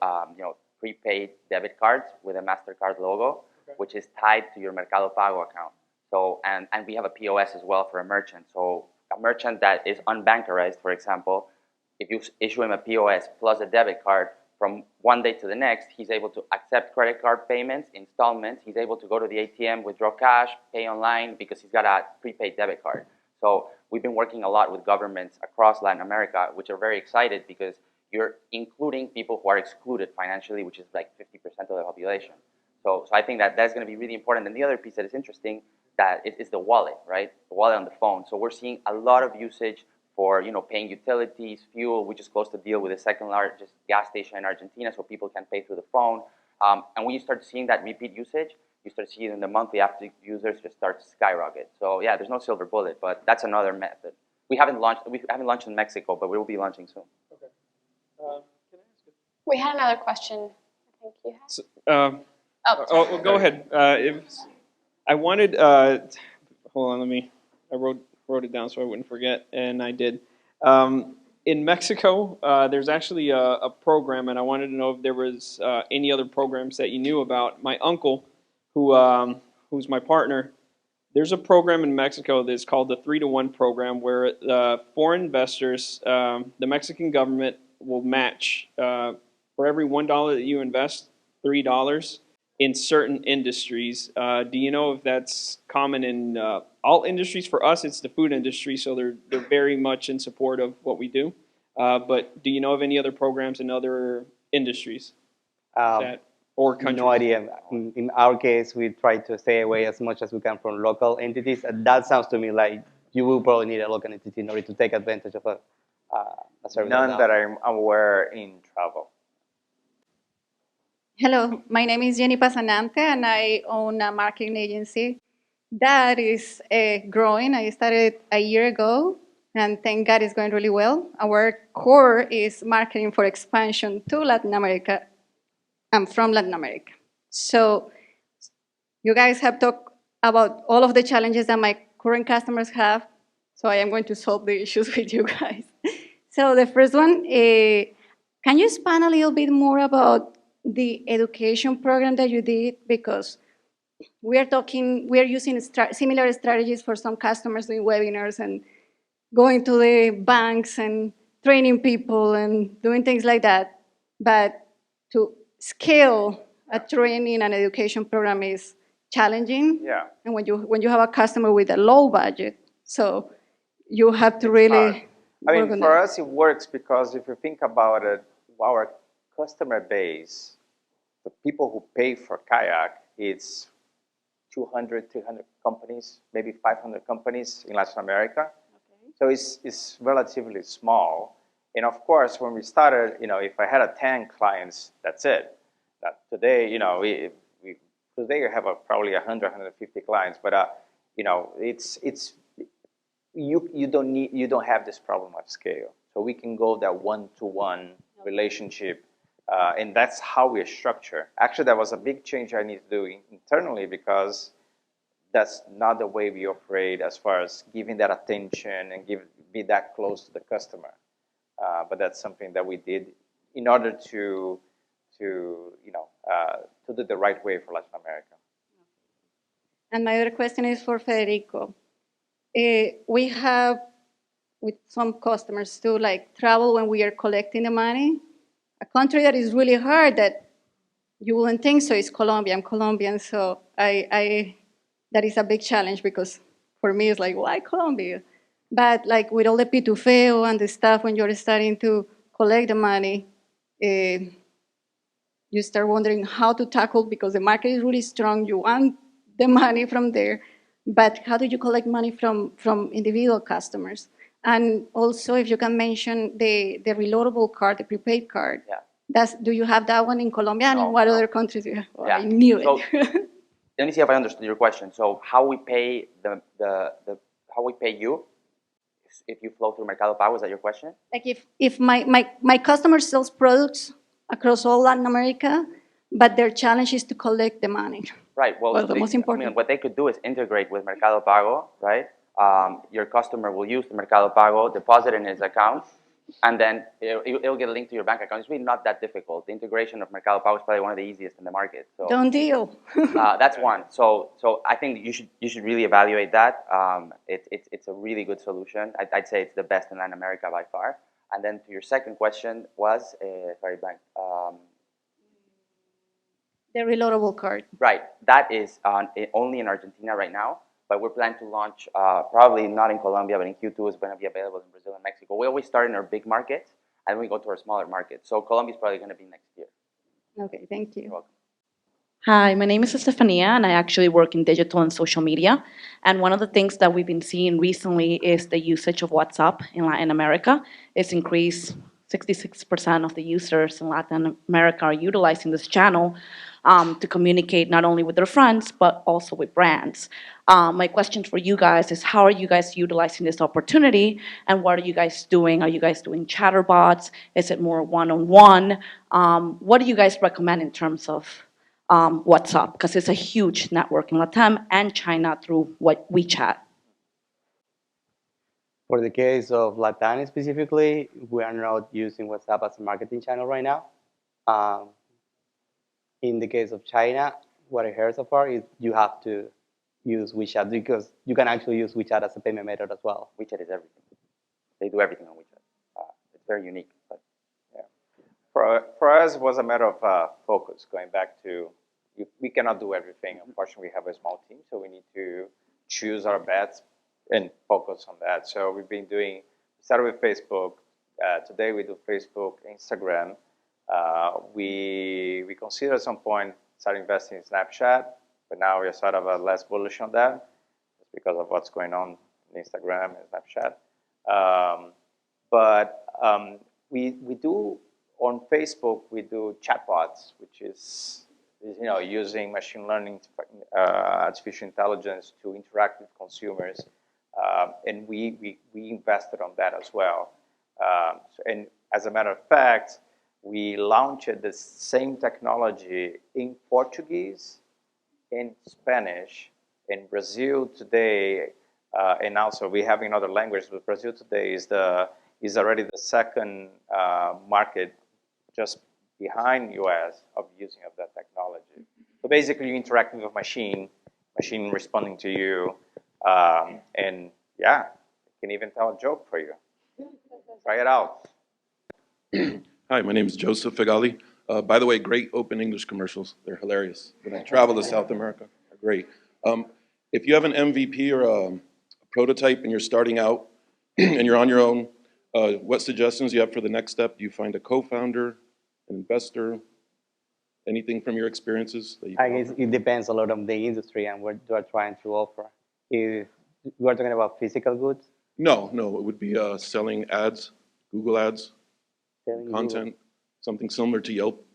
prepaid debit cards with a MasterCard logo, which is tied to your Mercado Pago account. So and we have a POS as well for a merchant. So a merchant that is unbankerized, for example, if you issue him a POS plus a debit card, from one day to the next, he's able to accept credit card payments, installments. He's able to go to the ATM, withdraw cash, pay online because he's got a prepaid debit card. So we've been working a lot with governments across Latin America, which are very excited because you're including people who are excluded financially, which is like 50% of the population. So I think that that's going to be really important. And the other piece that is interesting that is the wallet, right? The wallet on the phone. So we're seeing a lot of usage for paying utilities, fuel. We just closed a deal with the second largest gas station in Argentina, so people can pay through the phone. And when you start seeing that repeat usage, you start seeing the monthly active users just start to skyrocket. So yeah, there's no silver bullet, but that's another method. We haven't launched in Mexico, but we will be launching soon. Okay. Can I ask you? We had another question. I think you had. So, Oh, go ahead. I wanted. Hold on, I wrote it down so I wouldn't forget, and I did. In Mexico, there's actually a program, and I wanted to know if there was any other programs that you knew about. My uncle, who's my partner, there's a program in Mexico that's called the 3-to-1 program, where foreign investors, the Mexican government will match for every $1 that you invest, $3 in certain industries. Do you know if that's common in all industries? For us, it's the food industry, so they're very much in support of what we do. But do you know of any other programs in other industries or countries? No idea. In our case, we try to stay away as much as we can from local entities. And that sounds to me like you will probably need a local entity in order to take advantage of a service. None that I'm aware in travel. Hello, my name is Jenny Pasanante, and I own a marketing agency that is growing. I started a year ago, and thank God it's going really well. Our core is marketing for expansion to Latin America and from Latin America. So you guys have talked about all of the challenges that my current customers have, so I am going to solve the issues with you guys. So the first one, can you expand a little bit more about the education program that you did? Because we are using similar strategies for some customers doing webinars and going to the banks and training people and doing things like that. But to scale a training and education program is challenging. Yeah. And when you have a customer with a low budget, so you have to really. I mean, for us, it works because if you think about it, our customer base, the people who pay for kayak, it's 200, 300 companies, maybe 500 companies in Latin America. Okay. So it's relatively small. And of course, when we started, if I had 10 clients, that's it. That today, we today we have probably 100, 150 clients, but you don't have this problem of scale. So we can go that one-to-one relationship, and that's how we structure. Actually, that was a big change I need to do internally because that's not the way we operate as far as giving that attention and be that close to the customer. But that's something that we did in order to do the right way for Latin America. And my other question is for Federico. We have with some customers too, like travel when we are collecting the money. A country that is really hard that you wouldn't think so is Colombia. I'm Colombian, so that is a big challenge because for me it's like, why Colombia? But like with all the pitufeo and the stuff, when you're starting to collect the money, you start wondering how to tackle because the market is really strong. You want the money from there, but how do you collect money from individual customers? And also, if you can mention the reloadable card, the prepaid card. Yeah. Do you have that one in Colombia? And in what other countries do you have? Oh, yeah. I knew it. So, let me see if I understood your question. So how we pay how we pay you if you flow through Mercado Pago, is that your question? Like if my customer sells products across all Latin America, but their challenge is to collect the money. Right. Well, the most important. I mean, what they could do is integrate with Mercado Pago, right? Your customer will use the Mercado Pago, deposit in his account. And then it'll get linked to your bank account. It's really not that difficult. The integration of Mercado Pago is probably one of the easiest in the market. So Done deal. that's one. So I think you should really evaluate that. It's a really good solution. I'd say it's the best in Latin America by far. And then to your second question was, sorry, blank. The reloadable card. Right. That is only in Argentina right now, but we're planning to launch probably not in Colombia, but in Q2 is going to be available in Brazil and Mexico. We always start in our big markets, and we go to our smaller markets. So Colombia is probably going to be next year. Okay, thank you. You're welcome. Hi, my name is Estefania, and I actually work in digital and social media. And one of the things that we've been seeing recently is the usage of WhatsApp in Latin America. It's increased. 66% of the users in Latin America are utilizing this channel to communicate not only with their friends, but also with brands. My question for you guys is, how are you guys utilizing this opportunity, and what are you guys doing? Are you guys doing chatterbots? Is it more one-on-one? What do you guys recommend in terms of WhatsApp? Because it's a huge network in Latam and China through WeChat. For the case of Latam specifically, we are not using WhatsApp as a marketing channel right now. In the case of China, what I heard so far is you have to use WeChat, because you can actually use WeChat as a payment method as well. WeChat is everything. They do everything on WeChat. It's very unique. But yeah. For us, it was a matter of focus, going back to, we cannot do everything. Unfortunately, we have a small team, so we need to choose our bets and focus on that. So we've been doing, started with Facebook. Today we do Facebook, Instagram. We consider at some point start investing in Snapchat, but now we're sort of less bullish on that just because of what's going on in Instagram and Snapchat. We do, on Facebook, we do chatbots, which is using machine learning, artificial intelligence to interact with consumers. And we invested on that as well. And as a matter of fact, we launched the same technology in Portuguese, in Spanish, in Brazil today, and also we have in other languages. But Brazil today is already the second market, just behind US, of using of that technology. So basically, you interact with a machine responding to you. And yeah, it can even tell a joke for you. Try it out. Hi, my name is Joseph Figali. By the way, great open English commercials. They're hilarious. When I travel to South America, they're great. If you have an MVP or a prototype and you're starting out and you're on your own, what suggestions do you have for the next step? Do you find a co-founder, an investor, anything from your experiences? That you I guess it depends a lot on the industry and what you are trying to offer. If you are talking about physical goods, No, it would be selling ads, Google ads, selling content, something similar to Yelp.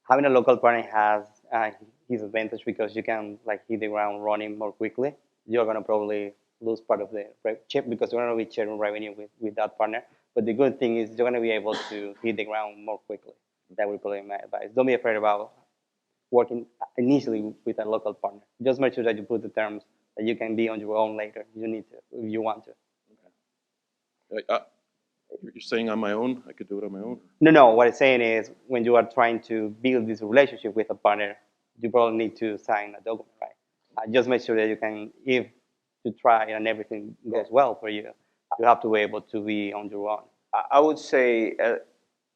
having a local partner has his advantage, because you can hit the ground running more quickly. You're going to probably lose part of the chip because you're going to be sharing revenue with that partner. But the good thing is you're going to be able to hit the ground more quickly. That would probably be my advice. Don't be afraid about working initially with a local partner. Just make sure that you put the terms that you can be on your own later. You need to, if you want to. You're saying on my own? I could do it on my own? No. What I'm saying is, when you are trying to build this relationship with a partner, you probably need to sign a document, right? Just make sure that you can, if you try and everything goes well for you, you have to be able to be on your own. I would say,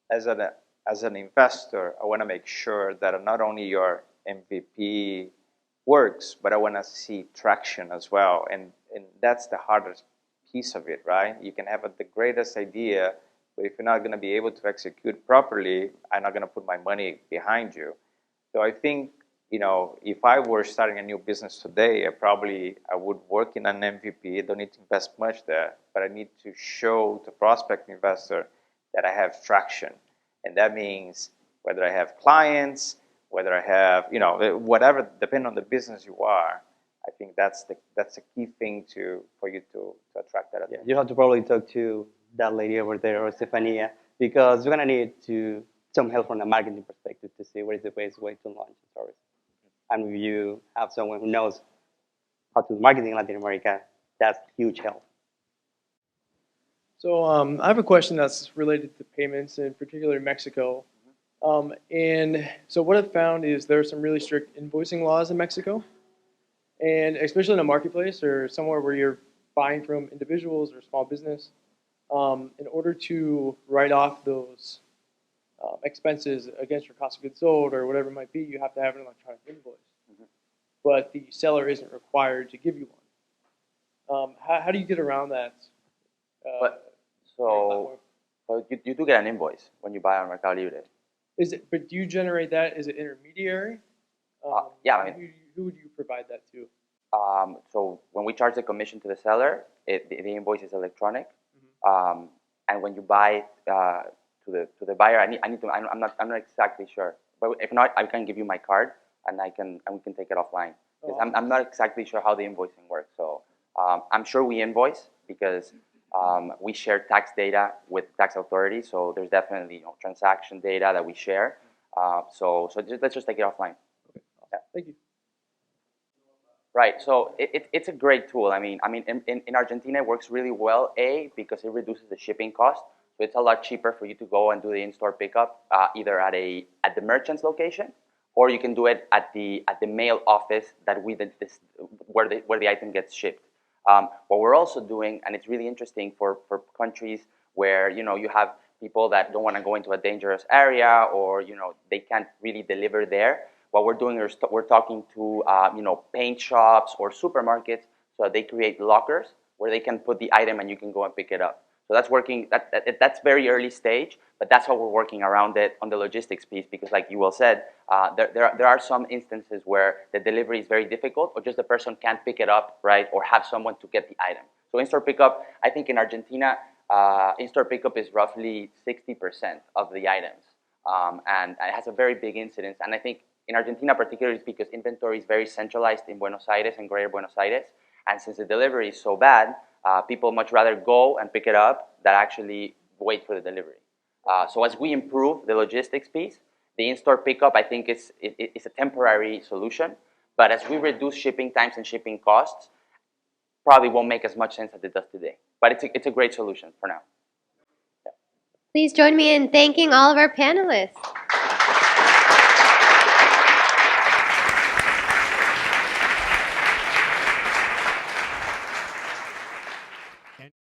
as an investor, I want to make sure that not only your MVP works, but I want to see traction as well. And that's the hardest piece of it, right? You can have the greatest idea, but if you're not going to be able to execute properly, I'm not going to put my money behind you. So I think, if I were starting a new business today, I would work in an MVP. I don't need to invest much there, but I need to show the prospect investor that I have traction. And that means whether I have clients, whether I have, whatever, depending on the business you are, I think that's a key thing for you to attract that attention. You have to probably talk to that lady over there, or Stefania, because you're going to need some help from a marketing perspective to see what is the best way to launch the service. And if you have someone who knows how to market in Latin America, that's huge help. So I have a question that's related to payments, in particular in Mexico. And so what I've found is there are some really strict invoicing laws in Mexico, and especially in a marketplace or somewhere where you're buying from individuals or small business, in order to write off those expenses against your cost of goods sold or whatever it might be, you have to have an electronic invoice. But the seller isn't required to give you one. How do you get around that? So you do get an invoice when you buy on Mercado Libre. But do you generate that? Is it intermediary? Yeah, I mean, who would you provide that to? so when we charge the commission to the seller, the invoice is electronic. And when you buy to the buyer, I need to. I'm not exactly sure. But if not, I can give you my card and we can take it offline. Because I'm not exactly sure how the invoicing works. So I'm sure we invoice because we share tax data with tax authorities. So there's definitely transaction data that we share. So let's just take it offline. Yeah. Thank you. Right. So it's a great tool. I mean, in Argentina, it works really well. Because it reduces the shipping cost. So it's a lot cheaper for you to go and do the in-store pickup either at the merchant's location, or you can do it at the mail office where the item gets shipped. What we're also doing, and it's really interesting for countries where you have people that don't want to go into a dangerous area, or they can't really deliver there. What we're doing is we're talking to paint shops or supermarkets, so they create lockers where they can put the item and you can go and pick it up. So that's working. That's very early stage, but that's how we're working around it on the logistics piece. Because, like you well said, there are some instances where the delivery is very difficult, or just the person can't pick it up, right, or have someone to get the item. So in-store pickup, I think in Argentina, in-store pickup is roughly 60% of the items, and it has a very big incidence. And I think in Argentina, particularly, it's because inventory is very centralized in Buenos Aires and Greater Buenos Aires, and since the delivery is so bad, people much rather go and pick it up than actually wait for the delivery. So as we improve the logistics piece, the in-store pickup, I think, is a temporary solution. But as we reduce shipping times and shipping costs, probably won't make as much sense as it does today. But it's a great solution for now. Yeah. Please join me in thanking all of our panelists.